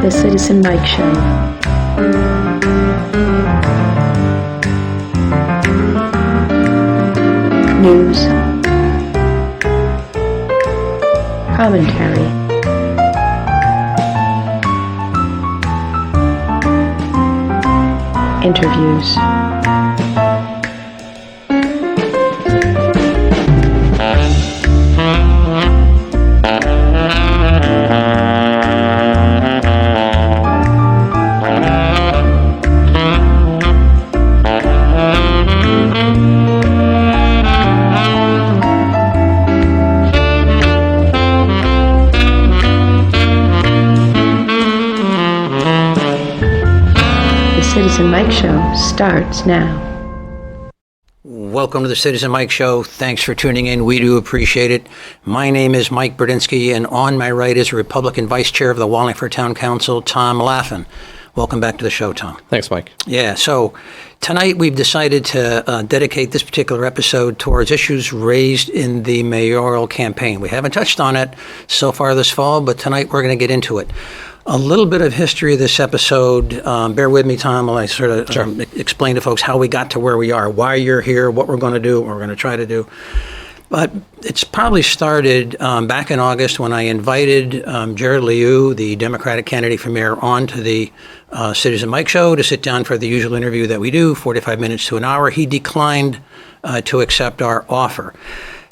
The Citizen Mike Show. News. Commentary. Interviews. Citizen Mike Show starts now. Welcome to the Citizen Mike Show. Thanks for tuning in. We do appreciate it. My name is Mike Brudzinski, and on my right is Republican Vice Chair of the Wallingford Town Council, Tom Laffin. Welcome back to the show, Tom. Thanks, Mike. Yeah, so tonight we've decided to dedicate this particular episode towards issues raised in the mayoral campaign. We haven't touched on it so far this fall, but tonight we're going to get into it. A little bit of history of this episode. Bear with me, Tom, while I sort of explain to folks how we got to where we are, why you're here, what we're going to do, what we're going to try to do. But it's probably started back in August when I invited Jared Liu, the Democratic candidate for mayor, on to the Citizen Mike Show to sit down for the usual interview that we do, 45 minutes to an hour. He declined to accept our offer.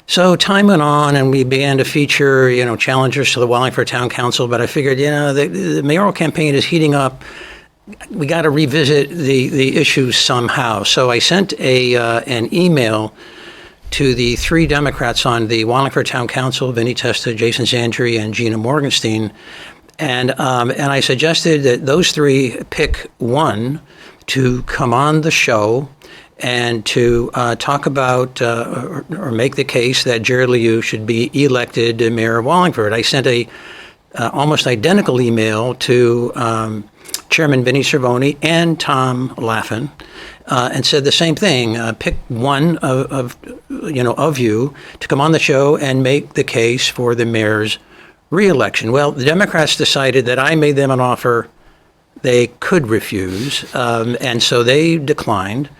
So time went on, and we began to feature, challengers to the Wallingford Town Council. But I figured, the mayoral campaign is heating up. We got to revisit the issues somehow. So I sent an email to the three Democrats on the Wallingford Town Council: Vinnie Testa, Jason Zandri, and Gina Morgenstein, and I suggested that those three pick one to come on the show and to talk about or make the case that Jared Liu should be elected mayor of Wallingford. I sent a almost identical email to Chairman Vinnie Cervoni and Tom Laffin and said the same thing. Pick one of you to come on the show and make the case for the mayor's re-election. Well, the Democrats decided that I made them an offer they could refuse, and so they declined.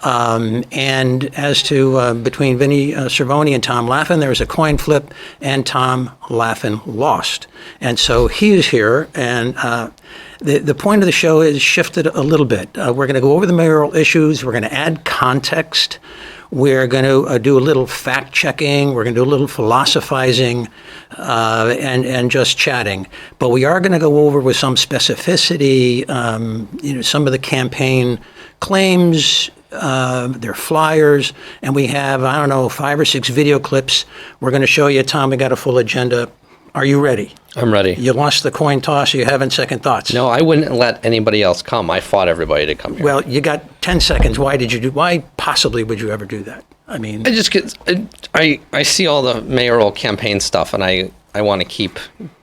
And as to between Vinnie Cervoni and Tom Laffin, there was a coin flip, and Tom Laffin lost. And so he is here, and the point of the show is shifted a little bit. We're going to go over the mayoral issues. We're going to add context. We're going to do a little fact checking. We're going to do a little philosophizing and just chatting. But we are going to go over with some specificity, some of the campaign claims, their flyers, and we have, 5 or 6 video clips. We're going to show you, Tom, we got a full agenda. Are you ready? I'm ready. You lost the coin toss, or you having second thoughts? No, I wouldn't let anybody else come. I fought everybody to come here. Well, you got 10 seconds. Why possibly would you ever do that? I mean, I just get, I see all the mayoral campaign stuff, and I want to keep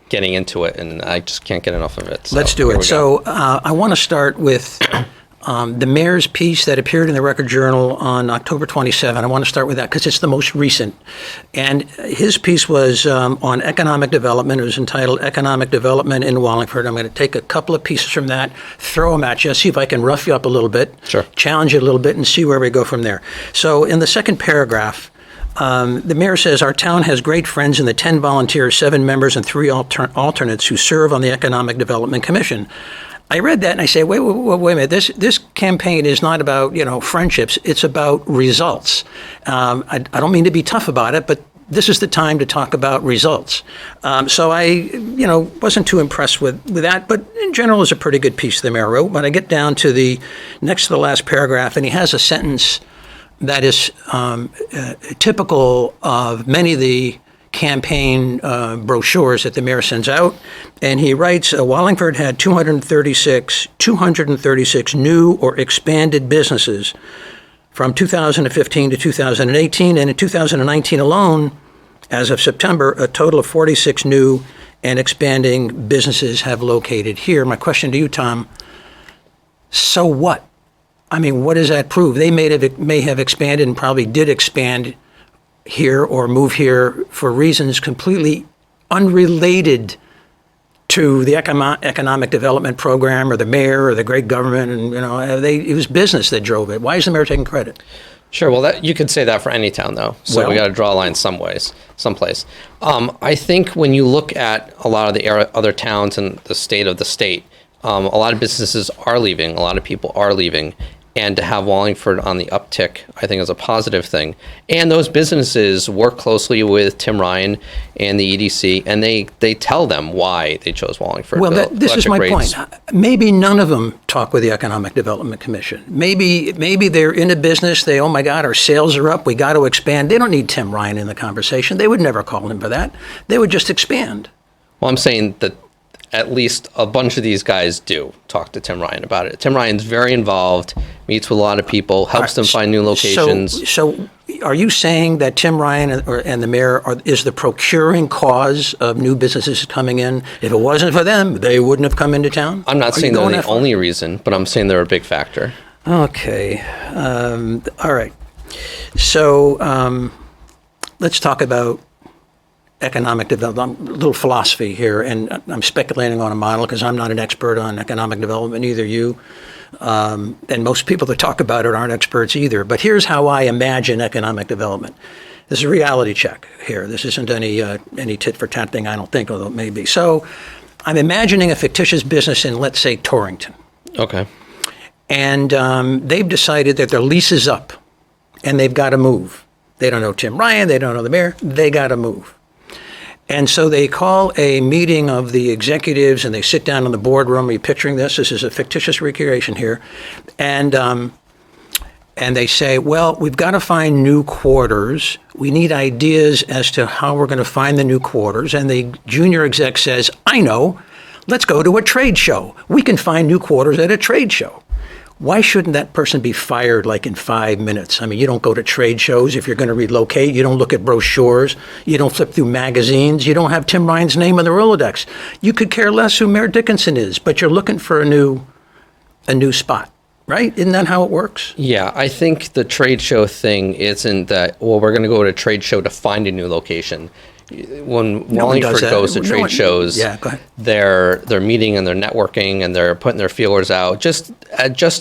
getting into it, and I just can't get enough of it. So let's do it. So I want to start with the mayor's piece that appeared in the Record Journal on October 27. I want to start with that because it's the most recent. And his piece was on economic development. It was entitled Economic Development in Wallingford. I'm going to take a couple of pieces from that, throw them at you, see if I can rough you up a little bit, Sure. Challenge you a little bit, and see where we go from there. So in the second paragraph, the mayor says, our town has great friends in the 10 volunteers, 7 members, and 3 alternates who serve on the Economic Development Commission. I read that and I say, wait a minute. This campaign is not about friendships. It's about results. I don't mean to be tough about it, but this is the time to talk about results. So I wasn't too impressed with that. But in general, it's a pretty good piece the mayor wrote. When I get down to the next to the last paragraph, and he has a sentence that is typical of many of the campaign brochures that the mayor sends out. And he writes, Wallingford had 236 new or expanded businesses from 2015 to 2018. And in 2019 alone, as of September, a total of 46 new and expanding businesses have located here. My question to you, Tom, so what? I mean, what does that prove? They may have expanded and probably did expand here or move here for reasons completely unrelated to the economic development program or the mayor or the great government, and it was business that drove it. Why is the mayor taking credit? Sure. Well, you could say that for any town, though. So Well- we got to draw a line someplace. I think when you look at a lot of the other towns and the state of the state, a lot of businesses are leaving. A lot of people are leaving. And to have Wallingford on the uptick, I think, is a positive thing. And those businesses work closely with Tim Ryan and the EDC, and they tell them why they chose Wallingford. Well, The this is my electric point. rates. Maybe none of them talk with the Economic Development Commission. Maybe they're in a business. Oh my God, our sales are up. We got to expand. They don't need Tim Ryan in the conversation. They would never call him for that. They would just expand. Well, I'm saying that at least a bunch of these guys do talk to Tim Ryan about it. Tim Ryan's very involved, meets with a lot of people, helps them find new locations. So are you saying that Tim Ryan and the mayor is the procuring cause of new businesses coming in? If it wasn't for them, they wouldn't have come into town? I'm not saying they're going the that far? only reason, but I'm saying they're a big factor. Okay. All right. So let's talk about economic development. A little philosophy here, and I'm speculating on a model because I'm not an expert on economic development, neither you. And most people that talk about it aren't experts either. But here's how I imagine economic development. This is a reality check here. This isn't any tit for tat thing, I don't think, although it may be. So I'm imagining a fictitious business in, let's say, Torrington. Okay. And they've decided that their lease is up and they've got to move. They don't know Tim Ryan. They don't know the mayor. They got to move. And so they call a meeting of the executives and they sit down in the boardroom. Are you picturing this? This is a fictitious recreation here. And they say, well, we've got to find new quarters. We need ideas as to how we're going to find the new quarters. And the junior exec says, I know, let's go to a trade show. We can find new quarters at a trade show. Why shouldn't that person be fired like in 5 minutes? I mean, you don't go to trade shows if you're going to relocate. You don't look at brochures. You don't flip through magazines. You don't have Tim Ryan's name on the Rolodex. You could care less who Mayor Dickinson is, but you're looking for a new spot, right? Isn't that how it works? Yeah, I think the trade show thing isn't that, well, we're going to go to a trade show to find a new location. When No one Wallingford does that. goes to No trade one- shows, Yeah, go ahead. they're meeting and they're networking and they're putting their feelers out. Just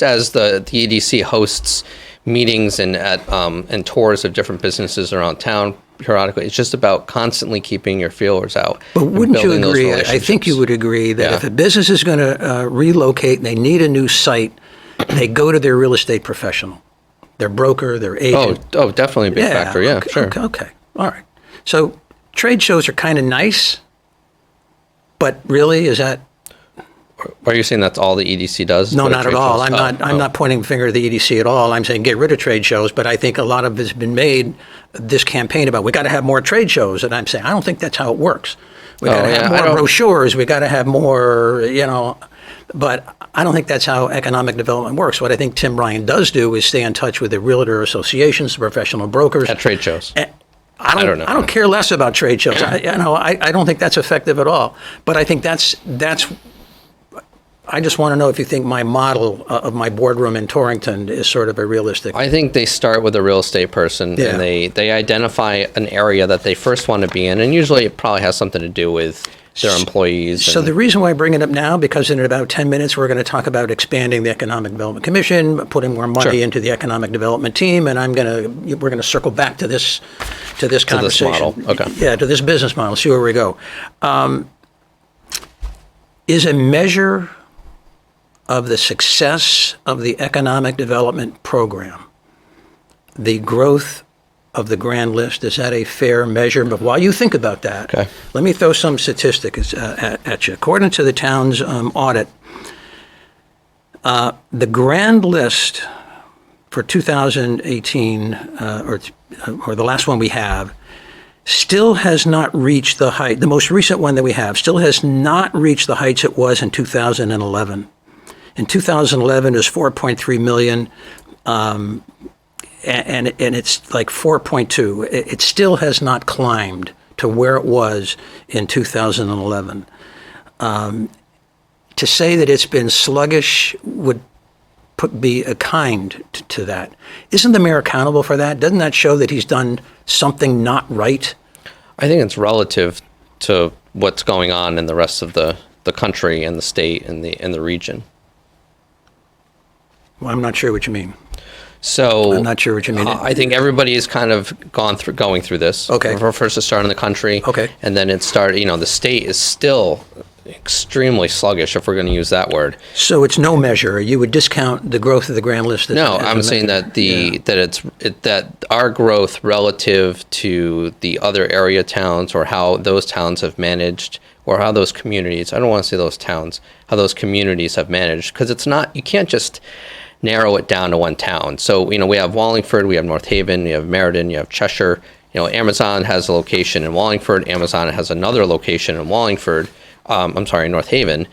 as the EDC hosts meetings and tours of different businesses around town periodically, it's just about constantly keeping your feelers out. But and wouldn't you building those agree? I think you relationships. would agree that Yeah. if a business is going to relocate and they need a new site, they go to their real estate professional, their broker, their agent. Oh, definitely a big factor. Yeah, okay, sure. Okay. All right. So trade shows are kind of nice, but really, is that? Are you saying that's all the EDC does? No, Go to not at trade all. shows? I'm not pointing the finger at the EDC at all. I'm saying get rid of trade shows, but I think a lot of it's been made, this campaign about we got to have more trade shows, and I'm saying I don't think that's how it works. We got to have more brochures. We got to have more, but I don't think that's how economic development works. What I think Tim Ryan does do is stay in touch with the realtor associations, the professional brokers. At trade shows. I don't know. I don't care less about trade shows. I don't think that's effective at all. But I think that's. I just want to know if you think my model of my boardroom in Torrington is sort of a realistic. I think they start with a real estate person Yeah. and they identify an area that they first want to be in, and usually it probably has something to do with their employees. So the reason why I bring it up now, because in about 10 minutes we're going to talk about expanding the Economic Development Commission, putting more money Sure. into the Economic Development team, and we're going to circle back to this conversation. model. Okay. Yeah, to this business model. See where we go. Is a measure of the success of the economic development program the growth of the grand list? Is that a fair measure? But while you think about that, Okay. let me throw some statistics at you. According to the town's audit, the grand list for 2018, or the last one we have, still has not reached the height. The most recent one that we have still has not reached the heights it was in 2011. In 2011, it was 4.3 million. And it's like 4.2. It still has not climbed to where it was in 2011. To say that it's been sluggish would be a kind to that. Isn't the mayor accountable for that? Doesn't that show that he's done something not right? I think it's relative to what's going on in the rest of the the country and the state and the region. Well, I'm not sure what you mean. So I'm not sure what you mean. I think everybody has kind of going through this. Okay. First it started in the country. Okay. And then it started, the state is still extremely sluggish, if we're going to use that word. So it's no measure. You would discount the growth of the grand list. No, I'm saying that that our growth relative to the other area towns, or how those towns have managed, or how those communities, I don't want to say those towns, how those communities have managed, because it's not, you can't just narrow it down to one town. So, we have Wallingford, we have North Haven, we have Meriden, you have Cheshire. Amazon has a location in Wallingford. Amazon has another location in Wallingford. North Haven,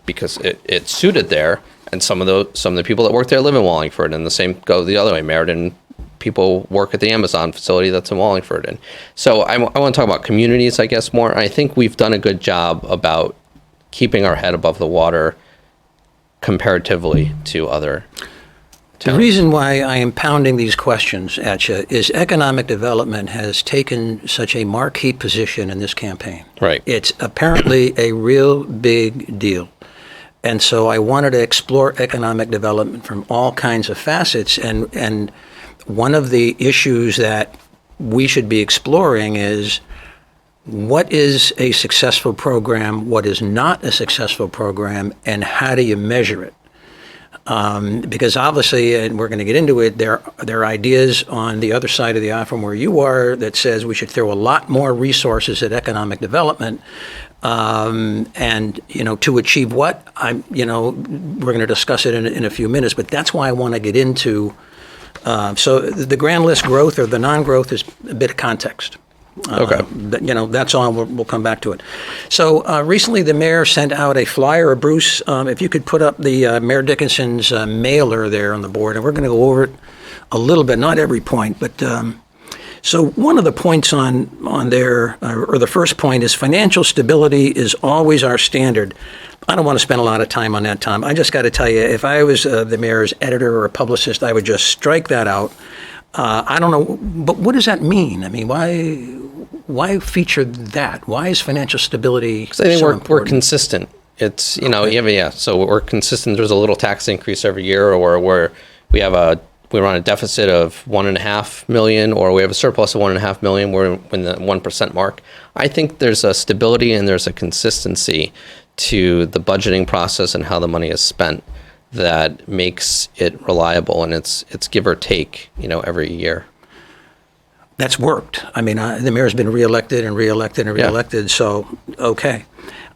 because it suited there. And some of the people that work there live in Wallingford, and the same go the other way. Meriden people work at the Amazon facility that's in Wallingford. And so I want to talk about communities, I guess, more. I think we've done a good job about keeping our head above the water comparatively to other towns. The reason why I am pounding these questions at you is economic development has taken such a marquee position in this campaign. Right. It's apparently a real big deal. And so I wanted to explore economic development from all kinds of facets. And one of the issues that we should be exploring is, what is a successful program, what is not a successful program, and how do you measure it? Because obviously, and we're going to get into it, there are ideas on the other side of the aisle from where you are that says we should throw a lot more resources at economic development. And, to achieve what? We're going to discuss it in a few minutes, but that's why I want to get into. So the grand list growth or the non-growth is a bit of context. Okay. That's all. We'll come back to it. So recently, the mayor sent out a flyer. Bruce, if you could put up the Mayor Dickinson's mailer there on the board, and we're going to go over it a little bit, not every point, but so one of the points on there, or the first point, is financial stability is always our standard. I don't want to spend a lot of time on that, Tom. I just got to tell you, if I was the mayor's editor or a publicist, I would just strike that out. I don't know, but what does that mean? I mean, why feature that? Why is financial stability so important? I think we're consistent. It's, so we're consistent. There's a little tax increase every year, or where we're on a deficit of 1.5 million, or we have a surplus of 1.5 million. We're in the 1% mark. I think there's a stability and there's a consistency to the budgeting process and how the money is spent that makes it reliable, and it's give or take, every year. That's worked. I mean, the mayor's been reelected and reelected and reelected, so okay.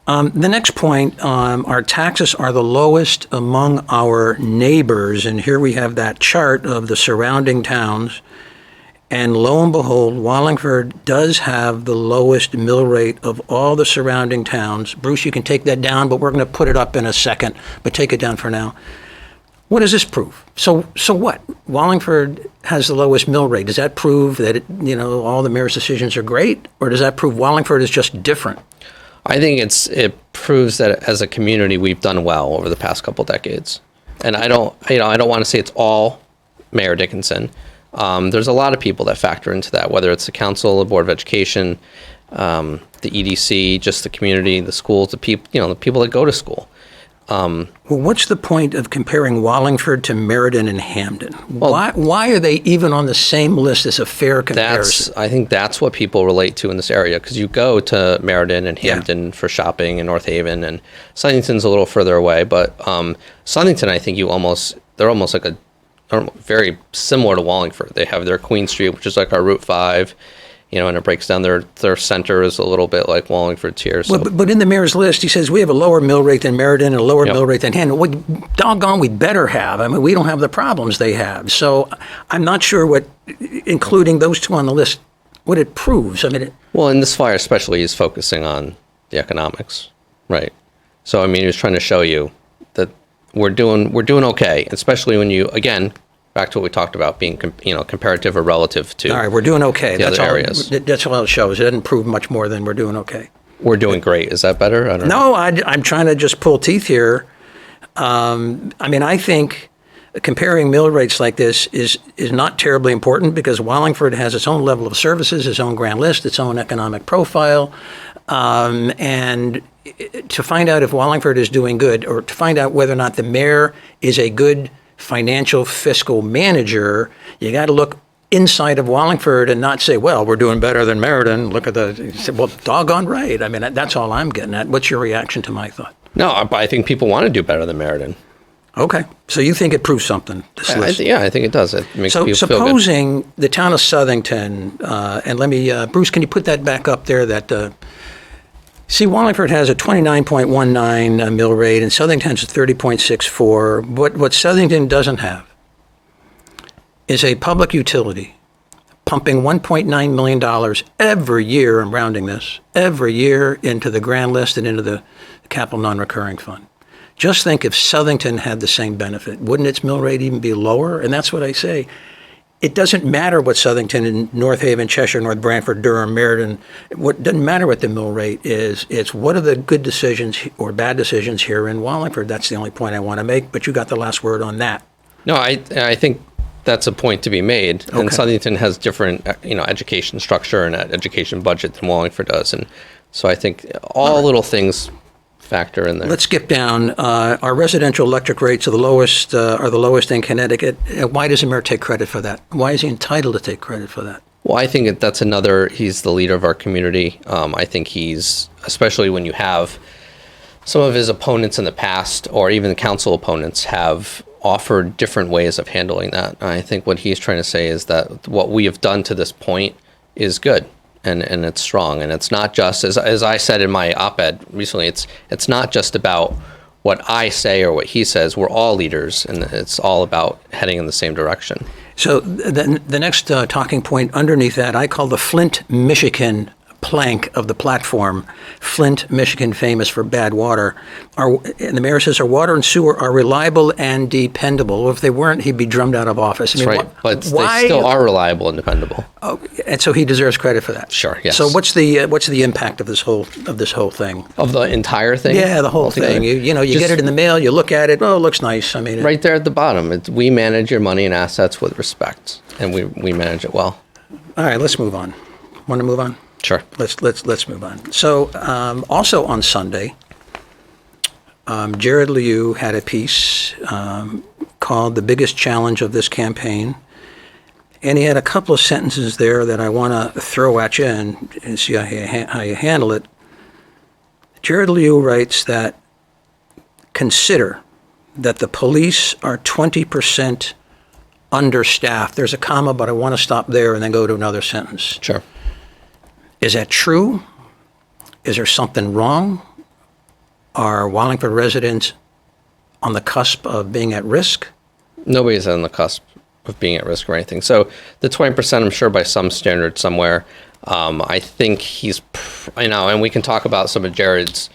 The next point, our taxes are the lowest among our neighbors, and here we have that chart of the surrounding towns. And lo and behold, Wallingford does have the lowest mill rate of all the surrounding towns. Bruce, you can take that down, but we're going to put it up in a second, but take it down for now. What does this prove? So what? Wallingford has the lowest mill rate. Does that prove that all the mayor's decisions are great, or does that prove Wallingford is just different? I think it proves that as a community we've done well over the past couple decades. And I don't want to say it's all Mayor Dickinson. There's a lot of people that factor into that, whether it's the council, the Board of Education, the EDC, just the community, the schools, the people that go to school. Well, what's the point of comparing Wallingford to Meriden and Hamden? Why are they even on the same list as a fair comparison? I think that's what people relate to in this area, because you go to Meriden and Hamden for shopping, and North Haven, and Sunnyton's a little further away, but Sunnyton, I think they're almost like very similar to Wallingford. They have their Queen Street, which is like our Route 5, and it breaks down their center is a little bit like Wallingford's here. So. Well, but in the mayor's list, he says we have a lower mill rate than Meriden and a lower mill rate than Hamden. Well, doggone, we better have. I mean, we don't have the problems they have. So I'm not sure what, including those two on the list, what it proves. I mean, well, in this flyer especially, he's focusing on the economics, right? So I mean, he was trying to show you that we're doing okay, especially when you, again, back to what we talked about, being comparative or relative to. All right, we're doing okay. That's other areas. That's all it shows. It doesn't prove much more than we're doing okay. We're doing great. Is that better? I don't know. No, I'm trying to just pull teeth here. I mean, I think comparing mill rates like this is not terribly important, because Wallingford has its own level of services, its own grand list, its own economic profile, and to find out if Wallingford is doing good, or to find out whether or not the mayor is a good financial fiscal manager, you got to look inside of Wallingford and not say, well, we're doing better than Meriden. Look at you said, well, doggone right. I mean, that's all I'm getting at. What's your reaction to my thought? No, I think people want to do better than Meriden. Okay. So you think it proves something, this list? Yeah, I think it does. It makes people feel good. Supposing the town of Southington, and let me, Bruce, can you put that back up there? See, Wallingford has a 29.19 mill rate, and Southington's a 30.64. What Southington doesn't have is a public utility pumping $1.9 million every year, I'm rounding this, every year into the grand list and into the capital non-recurring fund. Just think if Southington had the same benefit, wouldn't its mill rate even be lower? And that's what I say. It doesn't matter what Southington and North Haven, Cheshire, North Branford, Durham, Meriden, what doesn't matter what the mill rate is. It's what are the good decisions or bad decisions here in Wallingford. That's the only point I want to make, but you got the last word on that. No, I think that's a point to be made. Okay. And Southington has different, education structure and education budget than Wallingford does. And so I think all little things factor in there. Let's skip down. Our residential electric rates are the lowest in Connecticut. Why does the mayor take credit for that? Why is he entitled to take credit for that? Well, I think that's he's the leader of our community. I think he's, especially when you have some of his opponents in the past, or even the council opponents, have offered different ways of handling that. I think what he's trying to say is that what we have done to this point is good. And it's strong, and it's not just as I said in my op-ed recently. It's not just about what I say or what he says. We're all leaders, and it's all about heading in the same direction. So the next talking point underneath that, I call the Flint, Michigan plank of the platform. Flint, Michigan, famous for bad water. And the mayor says our water and sewer are reliable and dependable. Well, if they weren't, he'd be drummed out of office. That's right, but they still are reliable and dependable. Oh, and so he deserves credit for that. Sure. Yes. So what's the impact of this whole thing? Of the entire thing? Yeah, the whole thing. You get it in the mail. You look at it. Oh, it looks nice. I mean, right there at the bottom. We manage your money and assets with respect, and we manage it well. All right, let's move on. Want to move on? Sure. Let's move on. So also on Sunday, Jared Liu had a piece called "The Biggest Challenge of This Campaign," and he had a couple of sentences there that I want to throw at you and see how you handle it. Jared Liu writes that consider that the police are 20% understaffed. There's a comma, but I want to stop there and then go to another sentence. Sure. Is that true? Is there something wrong? Are Wallingford residents on the cusp of being at risk? Nobody's on the cusp of being at risk or anything. So the 20%, I'm sure by some standard somewhere, I think he's, and we can talk about some of Jared's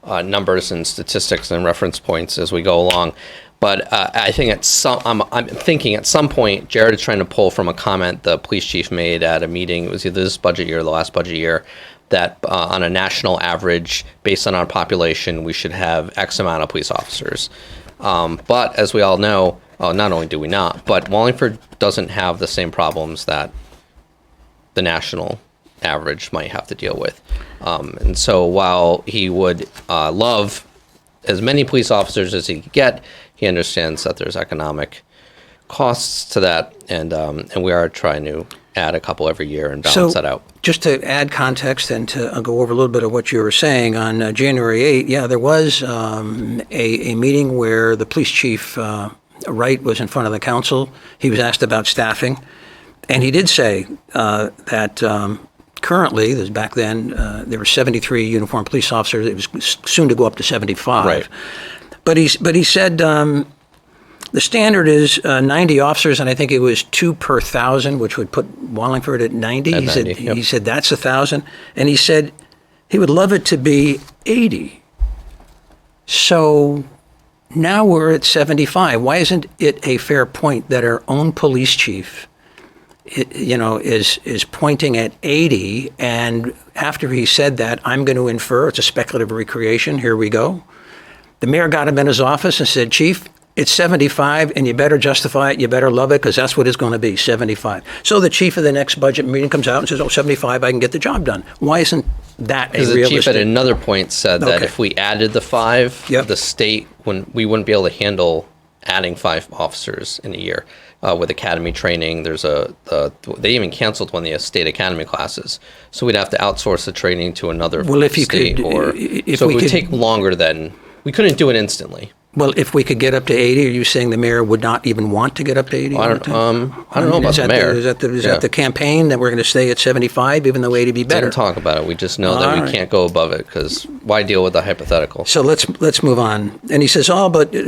numbers and statistics and reference points as we go along. But I think I'm thinking at some point, Jared is trying to pull from a comment the police chief made at a meeting. It was either this budget year or the last budget year, that on a national average, based on our population, we should have X amount of police officers. But as we all know, not only do we not, but Wallingford doesn't have the same problems that the national average might have to deal with. And so while he would love as many police officers as he could get, he understands that there's economic costs to that, and we are trying to add a couple every year and balance that out. Just to add context and to go over a little bit of what you were saying, on January 8th, there was a meeting where the police chief, Wright, was in front of the council. He was asked about staffing, and he did say that currently, back then, there were 73 uniformed police officers. It was soon to go up to 75. Right. But he said the standard is 90 officers, and I think it was 2 per 1,000, which would put Wallingford at 90. At 90, yep. He said that's 1,000, and he said he would love it to be 80. So now we're at 75. Why isn't it a fair point that our own police chief, is pointing at 80, and after he said that, I'm going to infer it's a speculative recreation. Here we go. The mayor got him in his office and said, Chief, It's 75, and you better justify it. You better love it, because that's what it's going to be, 75. So the chief of the next budget meeting comes out and says, 75, I can get the job done. Why isn't that a Because the realistic? chief at another point said that Okay. if we added the 5, Yep. the state, we wouldn't be able to handle adding 5 officers in a year. With academy training, they even canceled one of the state academy classes. So we'd have to outsource the training to another Well, if you state. could- Or, if so we it would could- take longer than, we couldn't do it instantly. Well, if we could get up to 80, are you saying the mayor would not even want to get up to 80? I don't know about is the that mayor. Is that Yeah. the campaign, that we're going to stay at 75, even though 80 be better? Didn't talk about it. We just know that All we right. can't go above it, because why deal with the hypothetical? So let's move on. And he says,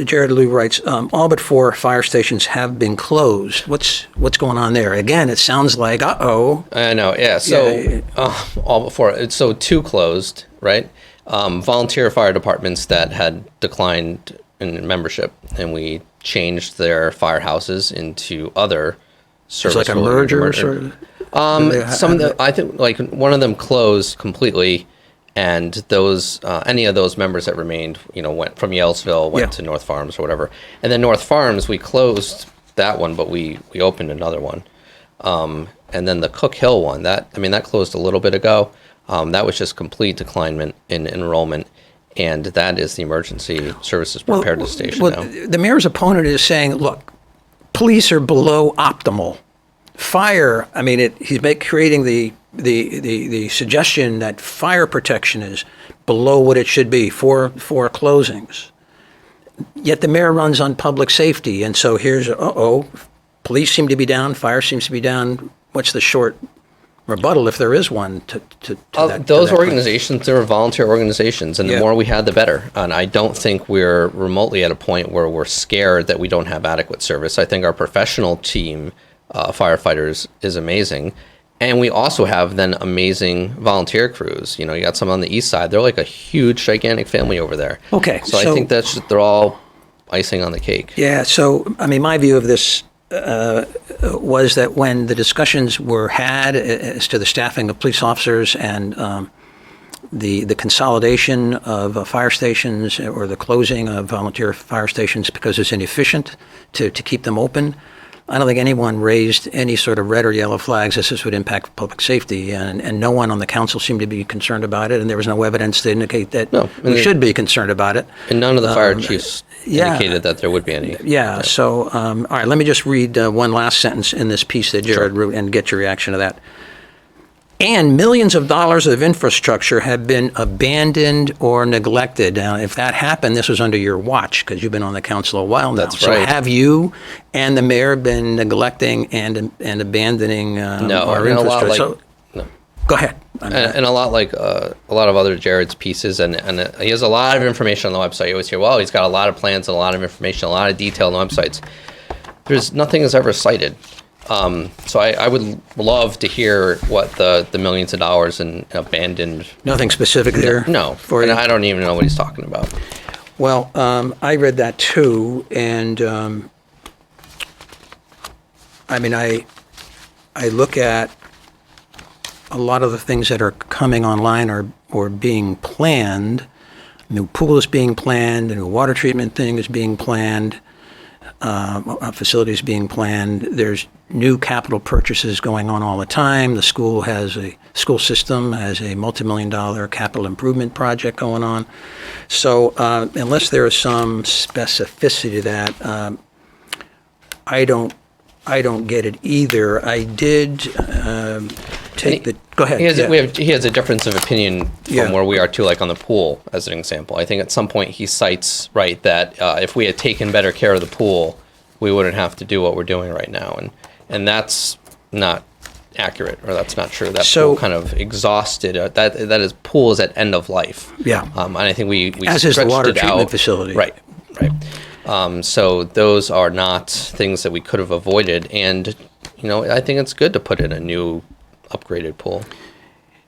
Jared Lew writes, all but 4 fire stations have been closed. What's going on there? Again, it sounds like, uh-oh. I know, yeah. So Yeah. all before, so 2 closed, right? Volunteer fire departments that had declined in membership, and we changed their firehouses into other service. It's like a merger, sort of? Some of the, I think, like one of them closed completely, and those any of those members that remained, went from Yalesville, went Yeah. to North Farms or whatever. And then North Farms, we closed that one, but we opened another one. And then the Cook Hill one, that closed a little bit ago. That was just complete declinement in enrollment, and that is the emergency services preparedness station now. The mayor's opponent is saying, look, police are below optimal. Fire, he's creating the suggestion that fire protection is below what it should be for closings. Yet the mayor runs on public safety, and so here's, police seem to be down, fire seems to be down. What's the short rebuttal, if there is one, to that? Those to that organizations, they were volunteer organizations, and the Yeah. more we had, the better. And I don't think we're remotely at a point where we're scared that we don't have adequate service. I think our professional team, firefighters, is amazing. And we also have then amazing volunteer crews. You got some on the east side. They're like a huge, gigantic family over there. Okay, So I so- think they're all icing on the cake. Yeah, so, my view of this was that when the discussions were had as to the staffing of police officers and the consolidation of fire stations or the closing of volunteer fire stations because it's inefficient to keep them open, I don't think anyone raised any sort of red or yellow flags as this would impact public safety, and no one on the council seemed to be concerned about it, and there was no evidence to indicate that we should be concerned about it. And none of the fire chiefs yeah. indicated that there would be any. Yeah, so, all right, let me just read one last sentence in this piece that Jared wrote and get your reaction to that. And millions of dollars of infrastructure have been abandoned or neglected. Now, if that happened, this was under your watch, because you've been on the council a while now. That's right. So have you and the mayor been neglecting and abandoning our and a lot infrastructure? like- no. Go ahead. And a lot like a lot of other Jared's pieces, and he has a lot of information on the website. You always hear, well, he's got a lot of plans and a lot of information, a lot of detail on the websites. Nothing is ever cited. So I would love to hear what the millions of dollars in abandoned. Nothing specific there? No, For and you? I don't even know what he's talking about. Well, I read that too, and I look at a lot of the things that are coming online or being planned. A new pool is being planned, a new water treatment thing is being planned, facilities being planned. There's new capital purchases going on all the time. The school system has a multi-million-dollar capital improvement project going on. So unless there is some specificity to that, I don't get it either. I did take the. Go ahead. He has a difference of opinion from Yeah. where we are too, like on the pool, as an example. I think at some point he cites, right, that if we had taken better care of the pool, we wouldn't have to do what we're doing right now. And that's not accurate, or that's not true. That So- pool kind of exhausted. Pool is at end of life. Yeah. And I think we As is the stretched water it treatment out. facility. Right. So those are not things that we could have avoided. And, I think it's good to put in a new upgraded pool.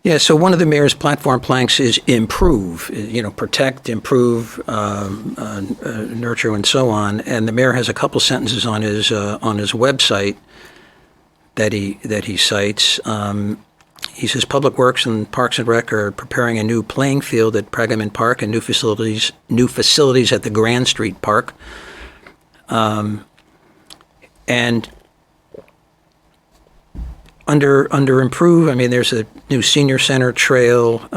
Yeah, so one of the mayor's platform planks is improve, protect, improve, nurture, and so on. And the mayor has a couple sentences on his website that he cites. He says Public Works and Parks and Rec are preparing a new playing field at Pregaman Park and new facilities at the Grand Street Park. And under improve, I mean, there's a new senior center trail.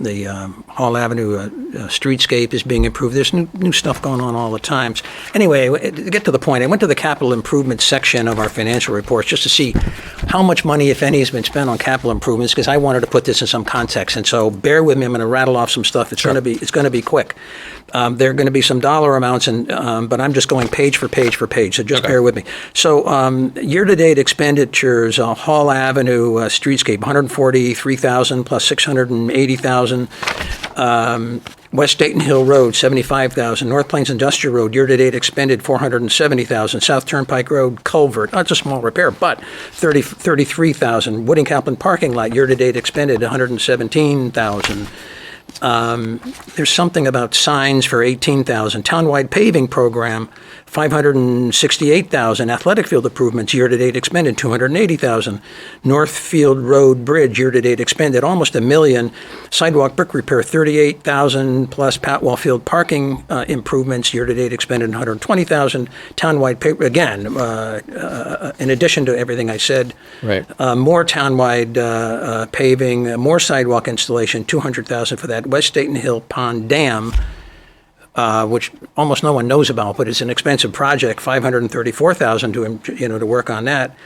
The Hall Avenue streetscape is being improved. There's new stuff going on all the times. Anyway, to get to the point, I went to the capital improvement section of our financial reports just to see how much money, if any, has been spent on capital improvements, because I wanted to put this in some context. And so bear with me. I'm going to rattle off some stuff. It's going to be quick. There are going to be some dollar amounts, but I'm just going page for page for page. So just bear with me. So year-to-date expenditures: Hall Avenue streetscape, $143,000 plus $680,000. West Dayton Hill Road, $75,000. North Plains Industrial Road, year-to-date expended $470,000. South Turnpike Road culvert, that's a small repair, but $33,000. Wooding Kaplan parking lot, year-to-date expended $117,000. There's something about signs for $18,000. Townwide paving program, $568,000. Athletic field improvements, year-to-date expended $280,000. Northfield Road Bridge, year-to-date expended almost $1 million. Sidewalk brick repair, $38,000 plus Patwell Field parking improvements, year-to-date expended $120,000. Townwide paving, again, in addition to everything I said, Right. More townwide paving, more sidewalk installation, $200,000 for that. West Dayton Hill Pond Dam, which almost no one knows about, but it's an expensive project, $534,000 to work on that.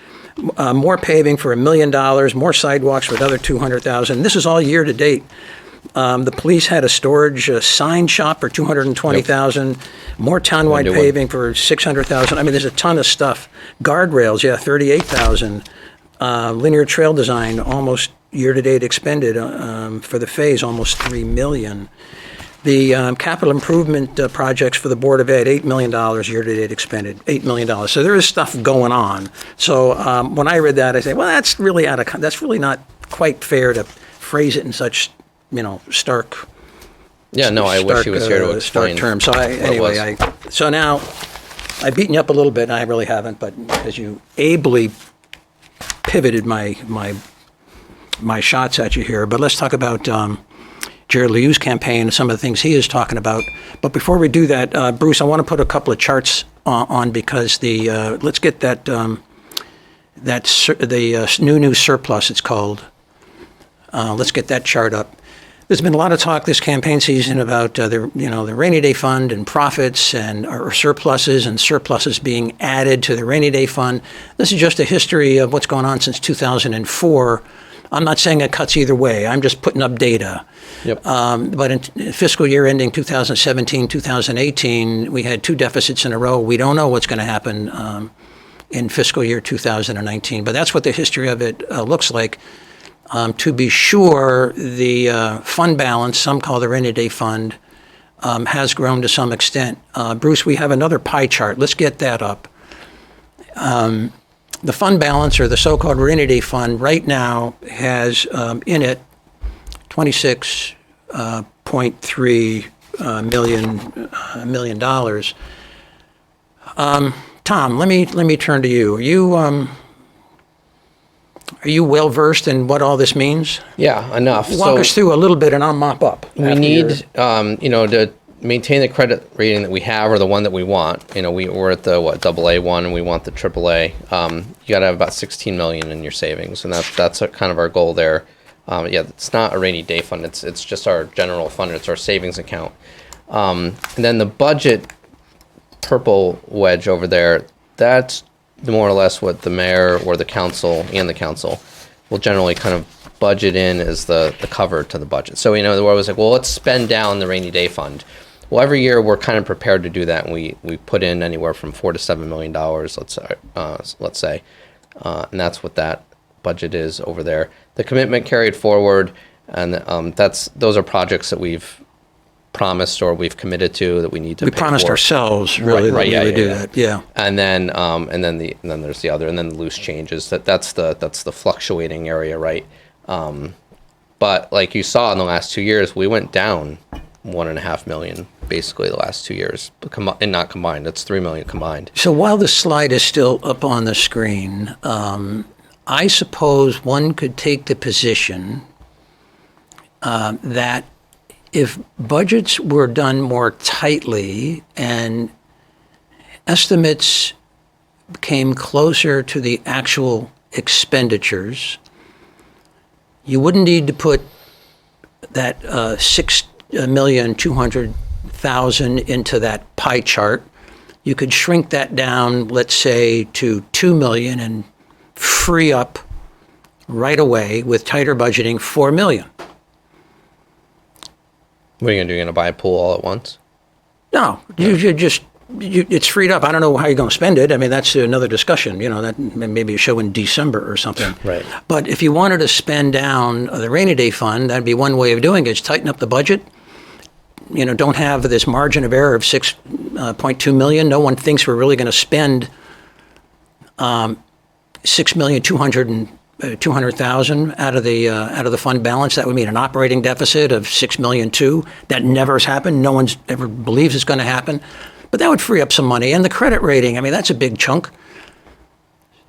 More paving for $1 million, more sidewalks for another $200,000. This is all year to date. The police had a storage sign shop for $220,000. More townwide paving for $600,000. I mean, there's a ton of stuff. Guardrails, $38,000. Linear trail design, almost year-to-date expended for the phase, almost $3 million. The capital improvement projects for the Board of Ed, $8 million year-to-date expended, $8 million. So there is stuff going on. So when I read that, I say, well, that's really that's really not quite fair to phrase it in such, stark. Yeah, no, I wish he was here to explain. Terms. So so now I've beaten you up a little bit, and I really haven't, but because you ably pivoted my shots at you here. But let's talk about Jared Liu's campaign and some of the things he is talking about. But before we do that, Bruce, I want to put a couple of charts on because let's get the new surplus, it's called. Let's get that chart up. There's been a lot of talk this campaign season about the rainy day fund and profits or surpluses being added to the rainy day fund. This is just a history of what's going on since 2004. I'm not saying it cuts either way. I'm just putting up data. Yep. But in fiscal year ending 2017, 2018, we had two deficits in a row. We don't know what's going to happen in fiscal year 2019, but that's what the history of it looks like. To be sure, the fund balance, some call the rainy day fund, has grown to some extent. Bruce, we have another pie chart. Let's get that up. The fund balance, or the so-called rainy day fund, right now has in it $26.3 million. Tom, let me turn to you. Are you well versed in what all this means? Yeah, enough. Walk us through a little bit, and I'll mop up. We need, to maintain the credit rating that we have, or the one that we want. We're at the AA one, and we want the AAA. You got to have about $16 million in your savings, and that's kind of our goal there. It's not a rainy day fund. It's just our general fund. It's our savings account. And then the budget purple wedge over there, that's more or less what the mayor or the council will generally kind of budget in as the cover to the budget. So, the word was like, well, let's spend down the rainy day fund. Well, every year we're kind of prepared to do that, and we put in anywhere from $4 to $7 million, let's say, and that's what that budget is over there. The commitment carried forward, and those are projects that we've promised or we've committed to that we need to. We promised ourselves, really, right, that we would do that. Yeah. And then there's the other, and then the loose changes. That's the fluctuating area, right? But like you saw in the last 2 years, we went down $1.5 million basically the last 2 years, and not combined. It's $3 million combined. So while the slide is still up on the screen, I suppose one could take the position that if budgets were done more tightly and estimates came closer to the actual expenditures, you wouldn't need to put that 6,200,000 into that pie chart. You could shrink that down, let's say, to 2 million and free up right away with tighter budgeting 4 million. What are you going to do? You're going to buy a pool all at once? No, it's freed up. I don't know how you're going to spend it. I mean, that's another discussion. You know, that maybe a show in December or something. Right. But if you wanted to spend down the rainy day fund, that'd be one way of doing it. Is tighten up the budget. You know, don't have this margin of error of 6.2 million. No one thinks we're really going to spend 6,200,000 out of the fund balance. That would mean an operating deficit of 6 million too. That never has happened. No one's ever believes it's going to happen. But that would free up some money. And the credit rating, I mean, that's a big chunk.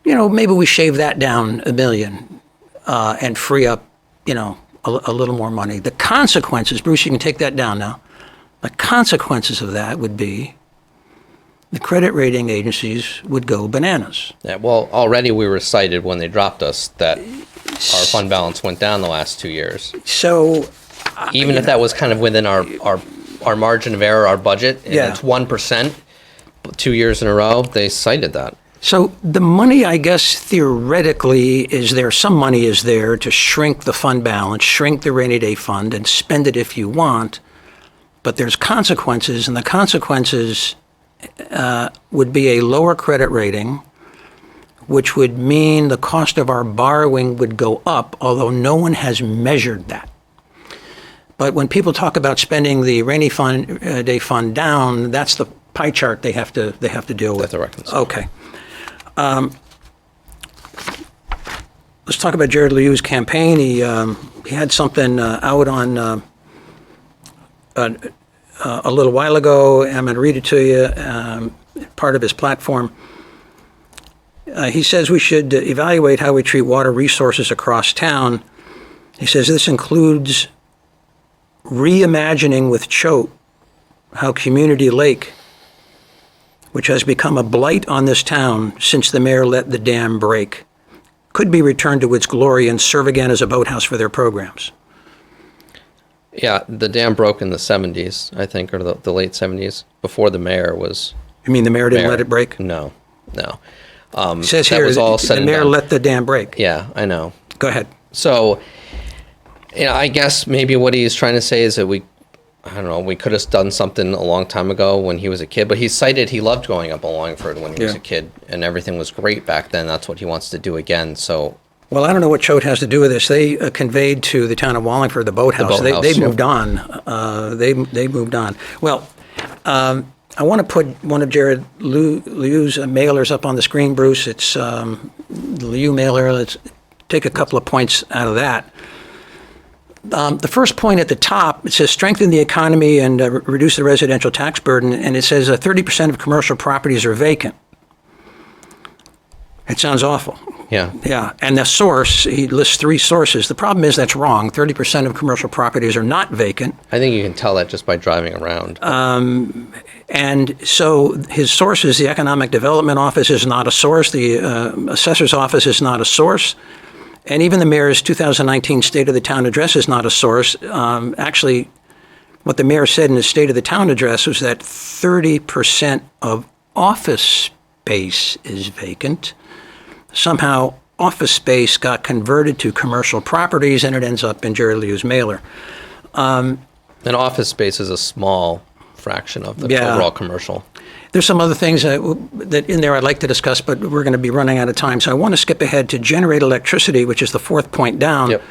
You know, maybe we shave that down $1 million and free up, you know, a little more money. The consequences, Bruce, you can take that down now. The consequences of that would be the credit rating agencies would go bananas. Yeah, well, already we were cited when they dropped us that our fund balance went down the last 2 years. So even if that was kind of within our margin of error, our budget, and it's 1%, 2 years in a row, they cited that. So the money, I guess, theoretically, some money is there to shrink the fund balance, shrink the rainy day fund, and spend it if you want. But there's consequences, and the consequences would be a lower credit rating, which would mean the cost of our borrowing would go up, although no one has measured that. But when people talk about spending the rainy day fund down, that's the pie chart they have to deal with. That's a reconcile. Okay. Let's talk about Jared Liu's campaign. He had something out on a little while ago. I'm going to read it to you. Part of his platform. He says we should evaluate how we treat water resources across town. He says this includes reimagining with Choate how Community Lake, which has become a blight on this town since the mayor let the dam break, could be returned to its glory and serve again as a boathouse for their programs. Yeah, the dam broke in the 70s, I think, or the late 70s, before the mayor was... You mean the mayor didn't let it break? No. It says here, was all said the and mayor done. let the dam break. Yeah, I know. Go ahead. So, I guess maybe what he's trying to say is that we could have done something a long time ago when he was a kid, but he cited he loved going up on Wallingford when he was a kid, and everything was great back then. That's what he wants to do again, so... Well, I don't know what Choate has to do with this. They conveyed to the town of Wallingford the boathouse. They moved on. They moved on. Well, I want to put one of Jared Liu's mailers up on the screen, Bruce. It's the Liu mailer. Let's take a couple of points out of that. The first point at the top, it says strengthen the economy and reduce the residential tax burden, and it says 30% of commercial properties are vacant. It sounds awful. Yeah. Yeah, and the source, he lists 3 sources. The problem is that's wrong. 30% of commercial properties are not vacant. I think you can tell that just by driving around. And so his sources, the Economic Development Office is not a source. The Assessor's Office is not a source. And even the mayor's 2019 State of the Town Address is not a source. Actually, what the mayor said in his State of the Town Address was that 30% of office space is vacant. Somehow, office space got converted to commercial properties, and it ends up in Jared Liu's mailer. And office space is a small fraction of the overall commercial. There's some other things that in there I'd like to discuss, but we're going to be running out of time. So I want to skip ahead to generate electricity, which is the 4th point down. Yep.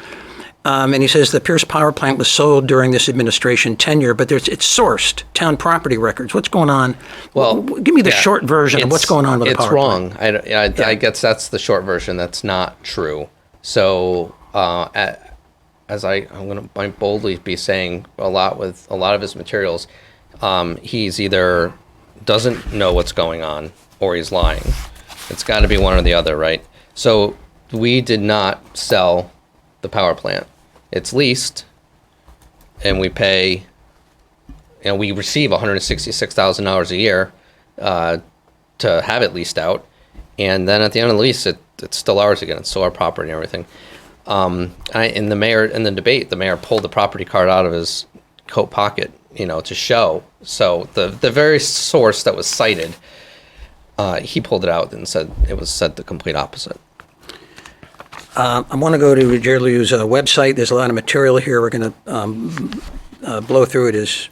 And he says the Pierce Power Plant was sold during this administration tenure, but it's sourced, town property records. What's going on? Well, give me the short version of what's going on with the power plant. plant. It's wrong. I guess that's the short version. That's not true. So as I'm going to boldly be saying a lot with a lot of his materials, he's either doesn't know what's going on or he's lying. It's got to be one or the other, right? So we did not sell the power plant. It's leased, and we pay, we receive $166,000 a year to have it leased out. And then at the end of the lease, it's still ours again. It's still our property and everything. In the debate, the mayor pulled the property card out of his coat pocket, to show. So the very source that was cited, he pulled it out and said the complete opposite. I want to go to Jared Liu's website. There's a lot of material here. We're going to blow through it as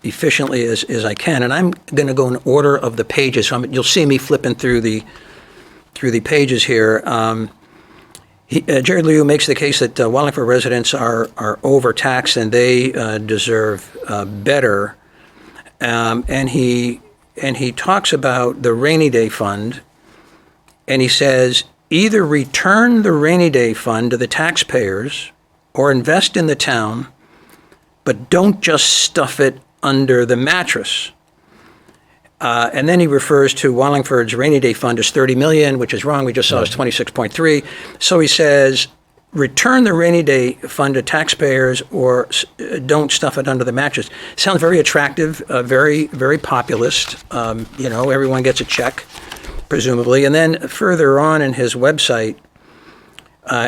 efficiently as I can, and I'm going to go in order of the pages. So you'll see me flipping through the pages here. Jared Liu makes the case that Wallingford residents are overtaxed and they deserve better, and he talks about the rainy day fund, and he says either return the rainy day fund to the taxpayers or invest in the town, but don't just stuff it under the mattress. And then he refers to Wallingford's rainy day fund as $30 million, which is wrong. We just saw it's 26.3. So he says, return the rainy day fund to taxpayers or don't stuff it under the mattress. Sounds very attractive, very, very populist. Everyone gets a check, presumably. And then further on in his website,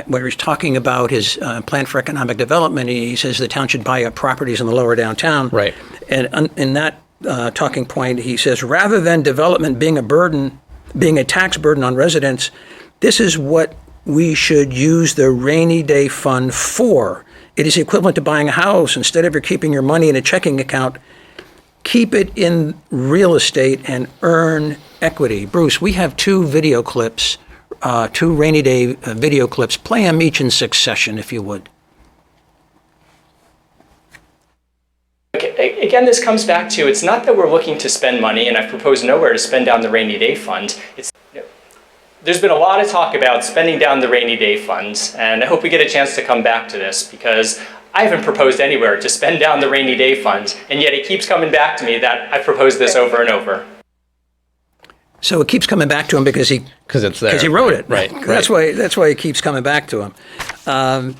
where he's talking about his plan for economic development, he says the town should buy up properties in the lower downtown. Right. And in that talking point, he says, rather than development being a tax burden on residents, this is what we should use the rainy day fund for. It is equivalent to buying a house. Instead of keeping your money in a checking account, keep it in real estate and earn equity. Bruce, we have two video clips, two rainy day video clips. Play them each in succession, if you would. Again, this comes back to, it's not that we're looking to spend money, and I've proposed nowhere to spend down the rainy day fund. There's been a lot of talk about spending down the rainy day fund, and I hope we get a chance to come back to this, because I haven't proposed anywhere to spend down the rainy day fund, and yet it keeps coming back to me that I've proposed this over and over. So it keeps coming back to him because it's there. Because he wrote it. Right. That's why it keeps coming back to him.